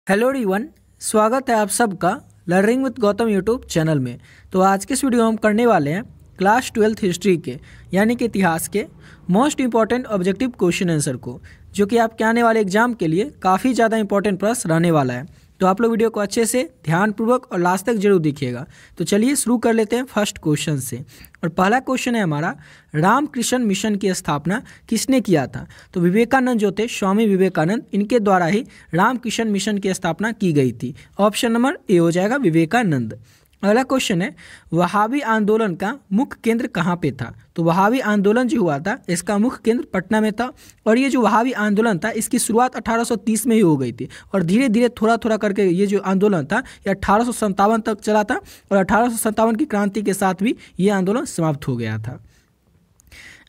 Hello everyone, स्वागत है आप सबका learning with Gautam YouTube channel में। तो आज के इस वीडियो में हम करने वाले हैं क्लास 12th हिस्ट्री के यानी कि इतिहास के most important objective question answer को, जो कि आपके आने वाले एग्जाम के लिए काफ़ी ज़्यादा इंपॉर्टेंट प्रश्न रहने वाला है। तो आप लोग वीडियो को अच्छे से ध्यानपूर्वक और लास्ट तक जरूर देखिएगा। तो चलिए शुरू कर लेते हैं फर्स्ट क्वेश्चन से। और पहला क्वेश्चन है हमारा, रामकृष्ण मिशन की स्थापना किसने किया था? तो विवेकानंद जो थे, स्वामी विवेकानंद, इनके द्वारा ही रामकृष्ण मिशन की स्थापना की गई थी। ऑप्शन नंबर ए हो जाएगा विवेकानंद। अगला क्वेश्चन है, वहाबी आंदोलन का मुख्य केंद्र कहाँ पे था? तो वहाबी आंदोलन जो हुआ था इसका मुख्य केंद्र पटना में था। और ये जो वहाबी आंदोलन था इसकी शुरुआत 1830 में ही हो गई थी और धीरे धीरे थोड़ा थोड़ा करके ये जो आंदोलन था ये 1857 तक चला था और 1857 की क्रांति के साथ भी ये आंदोलन समाप्त हो गया था।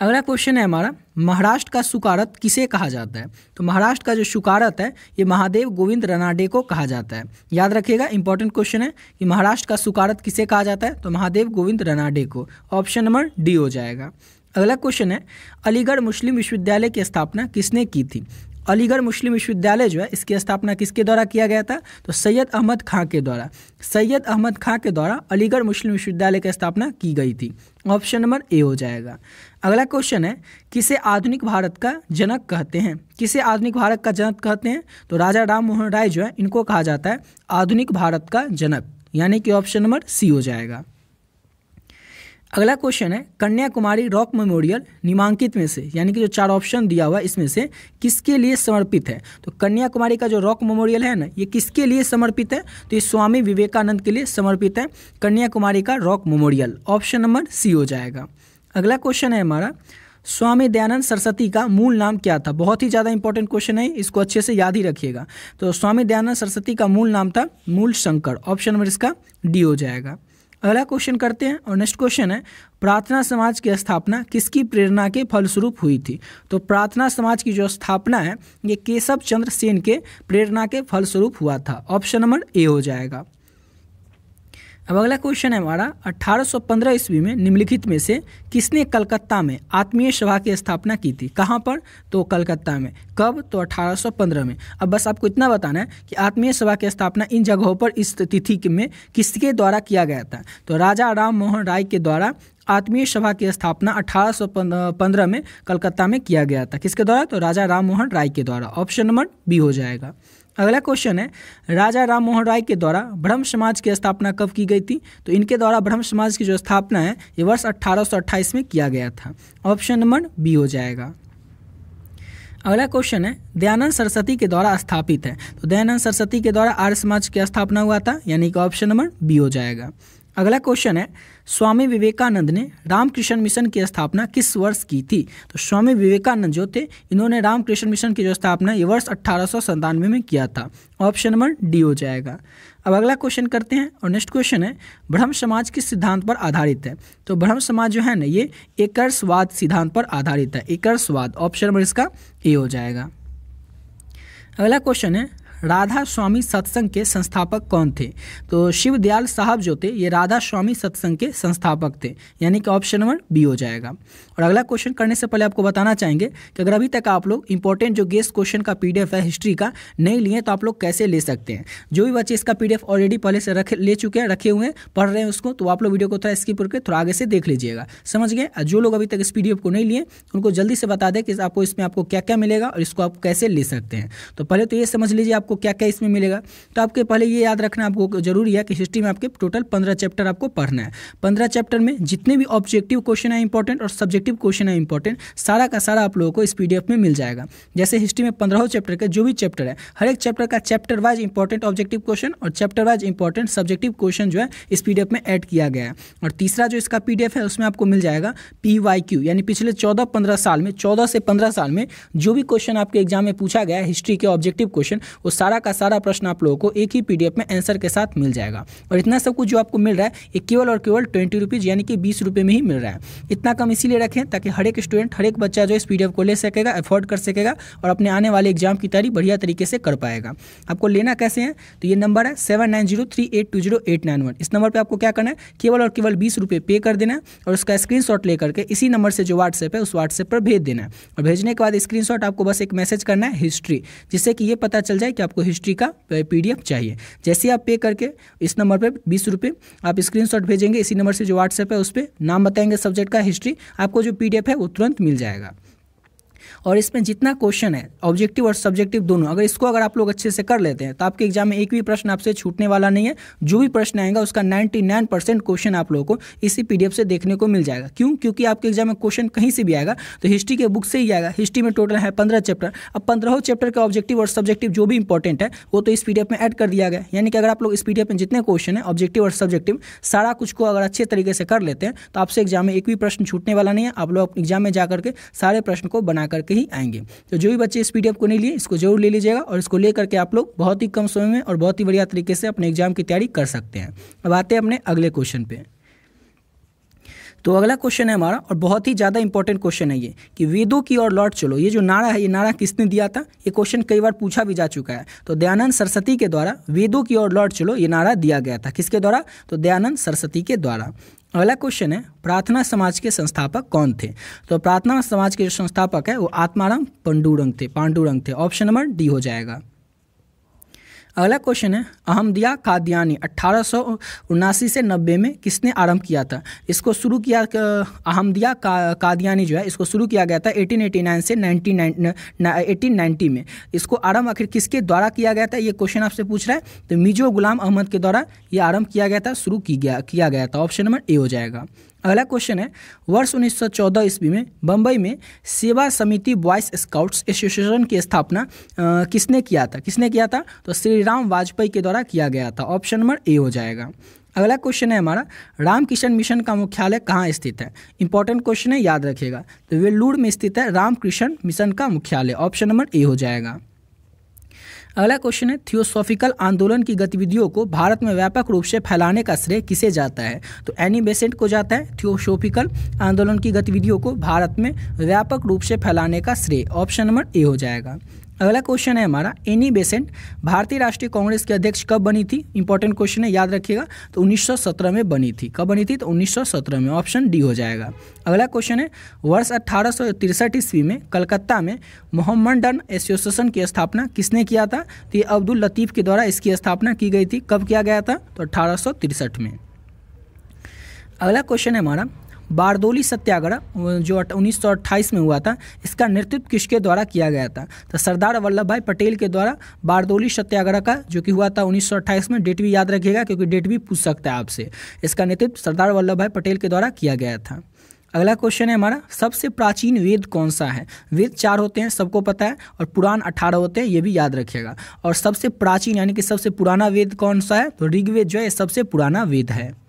अगला क्वेश्चन है हमारा, महाराष्ट्र का सुकारत किसे कहा जाता है? तो महाराष्ट्र का जो सुकारत है ये महादेव गोविंद रनाडे को कहा जाता है। याद रखिएगा, इंपॉर्टेंट क्वेश्चन है कि महाराष्ट्र का सुकारत किसे कहा जाता है? तो महादेव गोविंद रनाडे को। ऑप्शन नंबर डी हो जाएगा। अगला क्वेश्चन है, अलीगढ़ मुस्लिम विश्वविद्यालय की स्थापना किसने की थी? अलीगढ़ मुस्लिम विश्वविद्यालय जो है इसकी स्थापना किसके द्वारा किया गया था? तो सैयद अहमद खां के द्वारा। सैयद अहमद खां के द्वारा अलीगढ़ मुस्लिम विश्वविद्यालय की स्थापना की गई थी। ऑप्शन नंबर ए हो जाएगा। अगला क्वेश्चन है, किसे आधुनिक भारत का जनक कहते हैं? किसे आधुनिक भारत का जनक कहते हैं? तो राजा राम मोहन राय जो है इनको कहा जाता है आधुनिक भारत का जनक, यानी कि ऑप्शन नंबर सी हो जाएगा। अगला क्वेश्चन है, कन्याकुमारी रॉक मेमोरियल निम्नलिखित में से, यानी कि जो चार ऑप्शन दिया हुआ इसमें से किसके लिए समर्पित है? तो कन्याकुमारी का जो रॉक मेमोरियल है ना, ये किसके लिए समर्पित है? तो ये स्वामी विवेकानंद के लिए समर्पित है कन्याकुमारी का rock memorial. Option number C हो जाएगा। अगला क्वेश्चन है हमारा, स्वामी दयानंद सरस्वती का मूल नाम क्या था? बहुत ही ज़्यादा इंपॉर्टेंट क्वेश्चन है, इसको अच्छे से याद ही रखिएगा। तो स्वामी दयानंद सरस्वती का मूल नाम था मूल शंकर। ऑप्शन नंबर इसका डी हो जाएगा। अगला क्वेश्चन करते हैं और नेक्स्ट क्वेश्चन है, प्रार्थना समाज की स्थापना किसकी प्रेरणा के फलस्वरूप हुई थी? तो प्रार्थना समाज की जो स्थापना है ये केशव चंद्र सेन के प्रेरणा के फलस्वरूप हुआ था। ऑप्शन नंबर ए हो जाएगा। अब अगला क्वेश्चन है हमारा, 1815 ईस्वी में निम्नलिखित में से किसने कलकत्ता में आत्मीय सभा की स्थापना की थी? कहाँ पर? तो कलकत्ता में। कब? तो 1815 में। अब बस आपको इतना बताना है कि आत्मीय सभा की स्थापना इन जगहों पर इस तिथि में किसके द्वारा किया गया था? तो राजा राम मोहन राय के द्वारा आत्मीय सभा की स्थापना 1815 में कलकत्ता में किया गया था। किसके द्वारा? तो राजा राम मोहन राय के द्वारा। ऑप्शन नंबर बी हो जाएगा। अगला क्वेश्चन है, राजा राम मोहन राय के द्वारा ब्रह्म समाज की स्थापना कब की गई थी? तो इनके द्वारा ब्रह्म समाज की जो स्थापना है ये वर्ष 1828 में किया गया था। ऑप्शन नंबर बी हो जाएगा। अगला क्वेश्चन है, दयानंद सरस्वती के द्वारा स्थापित है। तो दयानंद सरस्वती के द्वारा आर्य समाज की स्थापना हुआ था, यानी कि ऑप्शन नंबर बी हो जाएगा। अगला क्वेश्चन है, स्वामी विवेकानंद ने रामकृष्ण मिशन की स्थापना किस वर्ष की थी? तो स्वामी विवेकानंद जो थे इन्होंने रामकृष्ण मिशन की जो स्थापना ये वर्ष 1897 में किया था। ऑप्शन नंबर डी हो जाएगा। अब अगला क्वेश्चन करते हैं और नेक्स्ट क्वेश्चन है, ब्रह्म समाज किस सिद्धांत पर आधारित है? तो ब्रह्म समाज जो है ना ये एकर्षवाद सिद्धांत पर आधारित है। एकर्षवाद। ऑप्शन नंबर इसका ए हो जाएगा। अगला क्वेश्चन है, राधा स्वामी सत्संग के संस्थापक कौन थे? तो शिव दयाल साहब जो थे ये राधा स्वामी सत्संग के संस्थापक थे, यानी कि ऑप्शन नंबर बी हो जाएगा। और अगला क्वेश्चन करने से पहले आपको बताना चाहेंगे कि अगर अभी तक आप लोग इंपॉर्टेंट जो गेस्ट क्वेश्चन का पीडीएफ है हिस्ट्री का नहीं लिए तो आप लोग कैसे ले सकते हैं? जो भी बच्चे इसका पीडीएफ ऑलरेडी पहले से ले चुके हैं, रखे हुए हैं, पढ़ रहे हैं उसको, तो आप लोग वीडियो को थोड़ा स्किप करके थोड़ा आगे से देख लीजिएगा। समझ गए? जो लोग अभी तक इस पीडीएफ को नहीं लिए उनको जल्दी से बता दें कि आपको इसमें आपको क्या क्या मिलेगा और इसको आप कैसे ले सकते हैं। तो पहले तो ये समझ लीजिए आपको क्या क्या इसमें मिलेगा। तो आपके पहले ये याद रखना आपको जरूरी है कि हिस्ट्री में आपके टोटल 15 चैप्टर आपको पढ़ना है। 15 चैप्टर में जितने भी ऑब्जेक्टिव क्वेश्चन है इंपॉर्टेंट और सब्जेक्टिव क्वेश्चन है इंपॉर्टेंट, सारा का सारा आप लोगों को इस पीडीएफ में मिल जाएगा। जैसे हिस्ट्री में 15 चैप्टर के जो भी चैप्टर है, हर एक चैप्टर का chapter wise important objective question और chapter wise important subjective question जो है इस पीडीएफ में ऐड किया गया है। और तीसरा जो इसका पीडीएफ है उसमें आपको मिल जाएगा PYQ, यानी पिछले 14-15 साल में, 14 से 15 साल में जो भी क्वेश्चन आपके एग्जाम में पूछा गया है हिस्ट्री के ऑब्जेक्टिव क्वेश्चन, वो सारा का सारा प्रश्न आप लोगों को एक ही पीडीएफ में आंसर के साथ मिल जाएगा। और इतना सब कुछ जो आपको मिल रहा है ये केवल और केवल 20 रुपीज़, यानी कि 20 रुपये में ही मिल रहा है। इतना कम इसीलिए रखें ताकि हर एक स्टूडेंट, हर एक बच्चा जो इस पीडीएफ को ले सकेगा, अफोर्ड कर सकेगा और अपने आने वाले एग्जाम की तैयारी बढ़िया तरीके से कर पाएगा। आपको लेना कैसे है? तो ये नंबर है 7903820891। इस नंबर पर आपको क्या करना है? केवल और केवल 20 रुपये पे कर देना है और उसका स्क्रीनशॉट लेकर के इसी नंबर से जो व्हाट्सएप है उस व्हाट्सएप पर भेज देना है। और भेजने के बाद स्क्रीनशॉट आपको बस एक मैसेज करना है हिस्ट्री, जिससे कि ये पता चल जाए कि आपको हिस्ट्री का PDF चाहिए। जैसे आप पे करके इस नंबर पर 20 रुपये आप स्क्रीनशॉट भेजेंगे, इसी नंबर से जो व्हाट्सएप है उस पर नाम बताएंगे सब्जेक्ट का हिस्ट्री, आपको जो PDF है वो तुरंत मिल जाएगा। और इसमें जितना क्वेश्चन है ऑब्जेक्टिव और सब्जेक्टिव दोनों, अगर आप लोग अच्छे से कर लेते हैं तो आपके एग्जाम में एक भी प्रश्न आपसे छूटने वाला नहीं है। जो भी प्रश्न आएगा उसका 99% क्वेश्चन आप लोगों को इसी PDF से देखने को मिल जाएगा। क्यों? क्योंकि आपके एग्जाम में क्वेश्चन कहीं से भी आएगा तो हिस्ट्री के बुक से ही आएगा। हिस्ट्री में टोटल है 15 चैप्टर। अब 15 चैप्टर का ऑब्जेक्टिव और सब्जेक्टिव जो भी इंपॉर्टेंट है वो तो इस PDF में ऐड कर दिया गया। यानी कि अगर आप लोग इस PDF में जितने क्वेश्चन है ऑब्जेक्टिव और सब्जेक्टिव सारा कुछ को अगर अच्छे तरीके से कर लेते हैं तो आपसे एग्जाम में एक भी प्रश्न छूटने वाला नहीं है। आप लोग एग्जाम में जा करके सारे प्रश्न को बना करके ही आएंगे। तो जो भी बच्चे इस PDF को नहीं लिए इसको जरूर ले लीजिएगा और इसको लेकर के आप लोग बहुत ही कम समय में और बहुत ही बढ़िया तरीके से अपने एग्जाम की तैयारी कर सकते हैं। अब आते हैं अपने अगले क्वेश्चन पे। तो अगला क्वेश्चन है हमारा और बहुत ही ज़्यादा इंपॉर्टेंट क्वेश्चन है ये कि वेदों की ओर लौट चलो। ये जो नारा है ये नारा किसने दिया था? ये क्वेश्चन कई बार पूछा भी जा चुका है। तो दयानंद सरस्वती के द्वारा वेदों की ओर लौट चलो ये नारा दिया गया था। किसके द्वारा? तो दयानंद सरस्वती के द्वारा। अगला क्वेश्चन है प्रार्थना समाज के संस्थापक कौन थे? तो प्रार्थना समाज के जो संस्थापक है वो आत्माराम पांडुरंग थे। ऑप्शन नंबर डी हो जाएगा। अगला क्वेश्चन है अहमदिया कादियानी 1879 से 90 में किसने आरंभ किया था? इसको शुरू किया अहमदिया कादियानी जो है इसको शुरू किया गया था 1889 से 1890 में। इसको आरंभ आखिर किसके द्वारा किया गया था? ये क्वेश्चन आपसे पूछ रहा है। तो मिर्जा गुलाम अहमद के द्वारा ये आरंभ किया गया था, शुरू किया गया था। ऑप्शन नंबर ए हो जाएगा। अगला क्वेश्चन है वर्ष 1914 ईस्वी में बम्बई में सेवा समिति बॉयज स्काउट्स एसोसिएशन की स्थापना किसने किया था? तो श्री राम वाजपेयी के द्वारा किया गया था। ऑप्शन नंबर ए हो जाएगा। अगला क्वेश्चन है हमारा रामकृष्ण मिशन का मुख्यालय कहाँ स्थित है? इंपॉर्टेंट क्वेश्चन है, याद रखिएगा। तो वेल्लूर में स्थित है रामकृष्ण मिशन का मुख्यालय। ऑप्शन नंबर ए हो जाएगा। अगला क्वेश्चन है थियोसॉफिकल आंदोलन की गतिविधियों को भारत में व्यापक रूप से फैलाने का श्रेय किसे जाता है? तो एनी बेसेंट को जाता है थियोसॉफिकल आंदोलन की गतिविधियों को भारत में व्यापक रूप से फैलाने का श्रेय। ऑप्शन नंबर ए हो जाएगा। अगला क्वेश्चन है हमारा एनी बेसेंट भारतीय राष्ट्रीय कांग्रेस के अध्यक्ष कब बनी थी? इंपॉर्टेंट क्वेश्चन है, याद रखिएगा। तो 1917 में बनी थी। कब बनी थी? तो 1917 में। ऑप्शन डी हो जाएगा। अगला क्वेश्चन है वर्ष 1863 ईस्वी में कलकत्ता में मोहम्मडन एसोसिएशन की स्थापना किसने किया था? तो ये अब्दुल लतीफ़ के द्वारा इसकी स्थापना की गई थी। कब किया गया था? तो 1863 में। अगला क्वेश्चन है हमारा बारदोली सत्याग्रह जो 1928 में हुआ था इसका नेतृत्व किसके द्वारा किया गया था? तो सरदार वल्लभ भाई पटेल के द्वारा बारदोली सत्याग्रह का जो कि हुआ था 1928 में। डेट भी याद रखिएगा क्योंकि डेट भी पूछ सकता है आपसे। इसका नेतृत्व सरदार वल्लभ भाई पटेल के द्वारा किया गया था। अगला क्वेश्चन है हमारा सबसे प्राचीन वेद कौन सा है? वेद 4 होते हैं, सबको पता है, और पुराण 18 होते हैं, ये भी याद रखिएगा। और सबसे प्राचीन यानी कि सबसे पुराना वेद कौन सा है? तो ऋग्वेद जो है सबसे पुराना वेद है।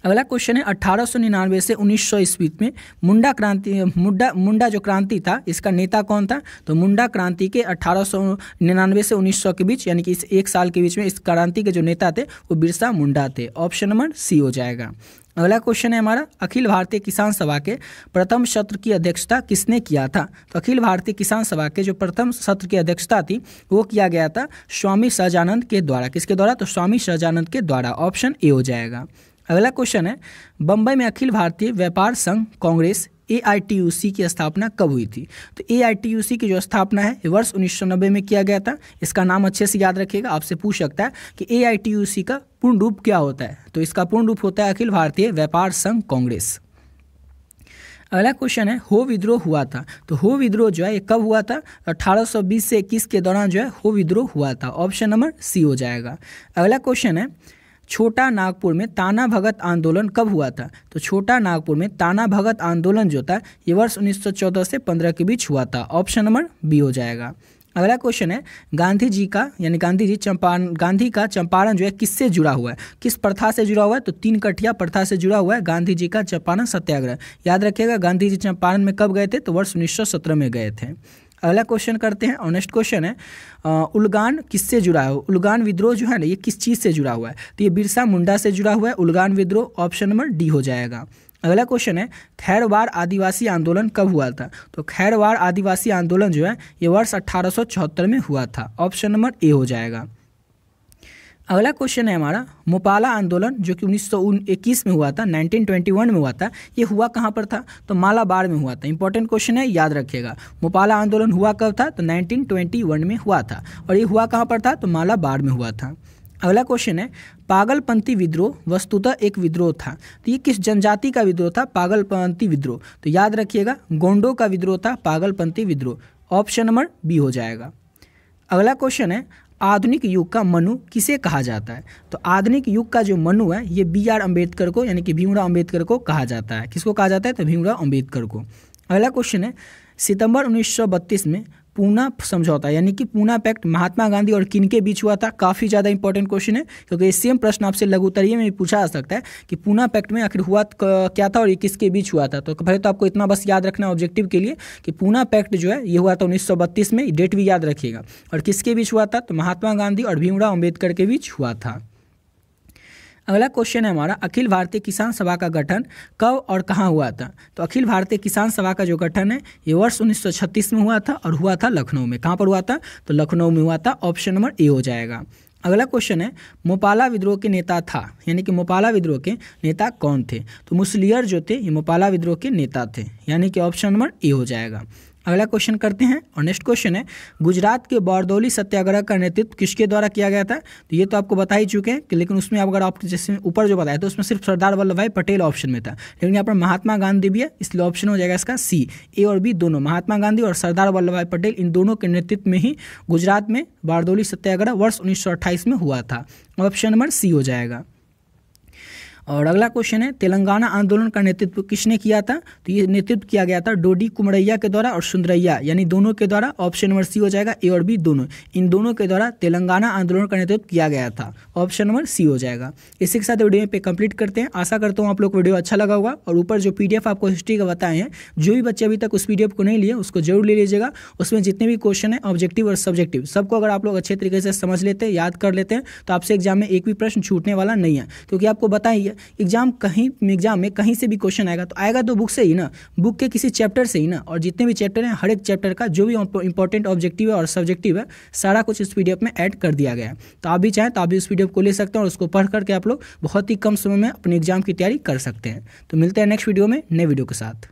अगला क्वेश्चन है 1899 से 1900 ईस्वी में मुंडा जो क्रांति था इसका नेता कौन था? तो मुंडा क्रांति के 1899 से 1900 के बीच यानी कि इस एक साल के बीच में इस क्रांति के जो नेता थे वो बिरसा मुंडा थे। ऑप्शन नंबर सी हो जाएगा। अगला क्वेश्चन है हमारा अखिल भारतीय किसान सभा के प्रथम सत्र की अध्यक्षता किसने किया था? तो अखिल भारतीय किसान सभा के जो प्रथम सत्र की अध्यक्षता थी वो किया गया था स्वामी सहजानंद के द्वारा। किसके द्वारा? तो स्वामी सहजानंद के द्वारा। ऑप्शन ए हो जाएगा। अगला क्वेश्चन है बम्बई में अखिल भारतीय व्यापार संघ कांग्रेस AITUC की स्थापना कब हुई थी? तो AITUC की जो स्थापना है वर्ष 1990 में किया गया था। इसका नाम अच्छे से याद रखिएगा, आपसे पूछ सकता है कि AITUC का पूर्ण रूप क्या होता है? तो इसका पूर्ण रूप होता है अखिल भारतीय व्यापार संघ कांग्रेस। अगला क्वेश्चन है हो विद्रोह हुआ था। तो हो विद्रोह जो है ये कब हुआ था? 1820 से 21 के दौरान जो है हो विद्रोह हुआ था। ऑप्शन नंबर सी हो जाएगा। अगला क्वेश्चन है छोटा नागपुर में ताना भगत आंदोलन कब हुआ था? तो छोटा नागपुर में ताना भगत आंदोलन जो था ये वर्ष 1914 से 15 के बीच हुआ था। ऑप्शन नंबर बी हो जाएगा। अगला क्वेश्चन है गांधी जी का चंपारण जो है किससे जुड़ा हुआ है? किस प्रथा से जुड़ा हुआ है? तो 3 कठिया प्रथा से जुड़ा हुआ है गांधी जी का चंपारण सत्याग्रह। याद रखिएगा गांधी जी चंपारण में कब गए थे? तो वर्ष 1917 में गए थे। अगला क्वेश्चन करते हैं और नेक्स्ट क्वेश्चन है उलगान किससे जुड़ा है? उलगान विद्रोह जो है ना ये किस चीज़ से जुड़ा हुआ है? तो ये बिरसा मुंडा से जुड़ा हुआ है उलगान विद्रोह। ऑप्शन नंबर डी हो जाएगा। अगला क्वेश्चन है खैरवाड़ आदिवासी आंदोलन कब हुआ था? तो खैरवाड़ आदिवासी आंदोलन जो है ये वर्ष 1874 में हुआ था। ऑप्शन नंबर ए हो जाएगा। अगला क्वेश्चन है हमारा, मोपाला आंदोलन जो कि 1921 में हुआ था, 1921 में हुआ था, ये हुआ कहाँ पर था? तो मालाबार में हुआ था। इंपॉर्टेंट क्वेश्चन है, याद रखिएगा। मोपाला आंदोलन हुआ कब था? तो 1921 में हुआ था। और ये हुआ कहाँ पर था? तो मालाबार में हुआ था। अगला क्वेश्चन है, पागलपंथी विद्रोह वस्तुतः एक विद्रोह था, तो ये किस जनजाति का विद्रोह था? पागलपंथी विद्रोह। तो याद रखिएगा, गोंडों का विद्रोह था पागलपंथी विद्रोह। ऑप्शन नंबर बी हो जाएगा। अगला क्वेश्चन है, आधुनिक युग का मनु किसे कहा जाता है? तो आधुनिक युग का जो मनु है ये BR अम्बेडकर को, यानी कि भीमराव अम्बेडकर को कहा जाता है। किसको कहा जाता है? तो भीमराव अम्बेडकर को। अगला क्वेश्चन है, सितंबर 1932 में पूना समझौता यानी कि पूना पैक्ट महात्मा गांधी और किन के बीच हुआ था? काफ़ी ज़्यादा इंपॉर्टेंट क्वेश्चन है, क्योंकि सेम प्रश्न आपसे लघु उत्तरीय में भी पूछा जा सकता है कि पूना पैक्ट में आखिर हुआ क्या था और ये किसके बीच हुआ था। तो पहले तो आपको इतना बस याद रखना ऑब्जेक्टिव के लिए कि पूना पैक्ट जो है ये हुआ था 1932 में, डेट भी याद रखिएगा। और किसके बीच हुआ था? तो महात्मा गांधी और भीमराव अम्बेडकर के बीच हुआ था। अगला क्वेश्चन है हमारा, अखिल भारतीय किसान सभा का गठन कब और कहाँ हुआ था? तो अखिल भारतीय किसान सभा का जो गठन है ये वर्ष 1936 में हुआ था और हुआ था लखनऊ में। कहाँ पर हुआ था? तो लखनऊ में हुआ था। ऑप्शन नंबर ए हो जाएगा। अगला क्वेश्चन है, मोपाला विद्रोह के नेता था, यानी कि मोपाला विद्रोह के नेता कौन थे? तो मुसलियर जो थे ये मोपाला विद्रोह के नेता थे, यानी कि ऑप्शन नंबर ए हो जाएगा। अगला क्वेश्चन करते हैं और नेक्स्ट क्वेश्चन है, गुजरात के बारडोली सत्याग्रह का नेतृत्व किसके द्वारा किया गया था? तो ये तो आपको बता ही चुके हैं कि, लेकिन उसमें अगर आप जैसे ऊपर जो बताया तो उसमें सिर्फ सरदार वल्लभ भाई पटेल ऑप्शन में था, लेकिन यहाँ पर महात्मा गांधी भी है, इसलिए ऑप्शन हो जाएगा इसका सी। ए और बी दोनों, महात्मा गांधी और सरदार वल्लभ भाई पटेल, इन दोनों के नेतृत्व में ही गुजरात में बारडोली सत्याग्रह वर्ष 1928 में हुआ था। ऑप्शन नंबर सी हो जाएगा। और अगला क्वेश्चन है, तेलंगाना आंदोलन का नेतृत्व किसने किया था? तो ये नेतृत्व किया गया था डोडी कुमरैया के द्वारा और सुंदरैया, यानी दोनों के द्वारा। ऑप्शन नंबर सी हो जाएगा। ए और बी दोनों, इन दोनों के द्वारा तेलंगाना आंदोलन का नेतृत्व किया गया था। ऑप्शन नंबर सी हो जाएगा। इसी के साथ वीडियो पे कंप्लीट करते हैं। आशा करता हूँ आप लोग को वीडियो अच्छा लगा होगा। और ऊपर जो PDF आपको हिस्ट्री का बताए हैं, जो भी बच्चे अभी तक उस PDF को नहीं लिए उसको जरूर ले लीजिएगा। उसमें जितने भी क्वेश्चन है ऑब्जेक्टिव और सब्जेक्टिव, सबको अगर आप लोग अच्छे तरीके से समझ लेते हैं, याद कर लेते हैं, तो आपसे एग्जाम में एक भी प्रश्न छूटने वाला नहीं है। क्योंकि आपको बताइए, एग्जाम में कहीं से भी क्वेश्चन आएगा तो आएगा तो बुक से ही ना, बुक के किसी चैप्टर से ही ना। और जितने भी चैप्टर हैं, हर एक चैप्टर का जो भी इंपॉर्टेंट ऑब्जेक्टिव है और सब्जेक्टिव है, सारा कुछ इस PDF में ऐड कर दिया गया है। तो आप भी चाहें तो आप भी उस PDF को ले सकते हैं और उसको पढ़ करके आप लोग बहुत ही कम समय में अपने एग्जाम की तैयारी कर सकते हैं। तो मिलते हैं नेक्स्ट वीडियो में नए वीडियो के साथ।